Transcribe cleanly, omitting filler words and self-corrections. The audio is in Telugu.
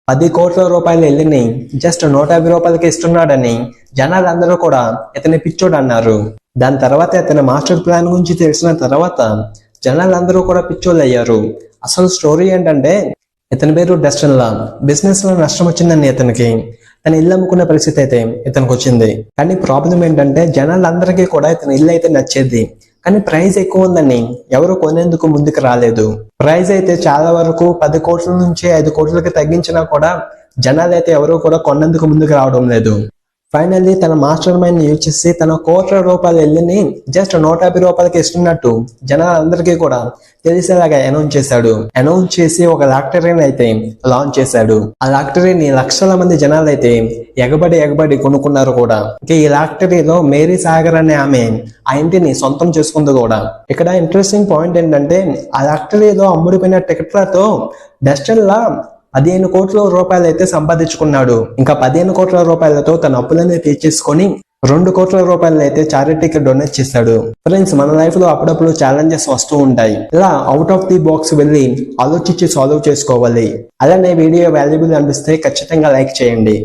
10 కోట్ల రూపాయలు వెళ్ళిని జస్ట్ 150 రూపాయలకి ఇస్తున్నాడని జనాలందరూ కూడా ఇతని పిచ్చోడు అన్నారు. దాని తర్వాత ఇతని మాస్టర్ ప్లాన్ గురించి తెలిసిన తర్వాత జనాలందరూ కూడా పిచ్చోళ్ళు అయ్యారు. అసలు స్టోరీ ఏంటంటే ఇతని పేరు డస్టిన్ లా. బిజినెస్ లో నష్టం వచ్చిందని ఇతనికి తన ఇల్లు అమ్ముకునే పరిస్థితి అయితే ఇతనికి వచ్చింది. కానీ ప్రాబ్లం ఏంటంటే జనాలందరికీ కూడా ఇతని ఇల్లు అయితే నచ్చేది, కానీ ప్రైస్ ఎక్కువ ఉందని ఎవరు కొనేందుకు ముందుకు రాలేదు. ప్రైస్ అయితే చాలా వరకు 10 కోట్ల నుంచి 5 కోట్లకి తగ్గించినా కూడా జనాలు అయితే ఎవరు కూడా కొనేందుకు ముందుకు రావడం లేదు. ఫైనల్లీ తన మాస్టర్ మైండ్ యూజ్ చేసి తన కోట్ల రూపాయలు వెళ్ళి జస్ట్ 150 రూపాయలకి ఇస్తున్నట్టు జనాలందరికీ కూడా తెలిసేలాగా అనౌన్స్ చేశాడు. అనౌన్స్ చేసి ఒక లాటరీని అయితే లాంచ్ చేశాడు. ఆ లాటరీని లక్షల మంది జనాలు అయితే ఎగబడి కొనుక్కున్నారు కూడా. ఈ లాటరీలో మేరీ సాగర్ అనే ఆమె ఆ ఇంటిని సొంతం చేసుకుంది కూడా. ఇక్కడ ఇంట్రెస్టింగ్ పాయింట్ ఏంటంటే ఆ లాటరీలో అమ్ముడిపోయిన టికెట్లతో డస్టిన్ లా 15 కోట్ల రూపాయలు అయితే సంపాదించుకున్నాడు. ఇంకా 15 కోట్ల రూపాయలతో తన అప్పులన్నీ తీర్చేసుకొని 2 కోట్ల రూపాయలు అయితే చారిటీకి డొనేట్ చేశాడు. ఫ్రెండ్స్, మన లైఫ్ లో అప్పుడప్పుడు ఛాలెంజెస్ వస్తూ ఉంటాయి. ఇలా అవుట్ ఆఫ్ ది బాక్స్ వెళ్ళి ఆలోచించి సాల్వ్ చేసుకోవాలి. అలానే వీడియో వాల్యుబుల్ అనిపిస్తే ఖచ్చితంగా లైక్ చేయండి.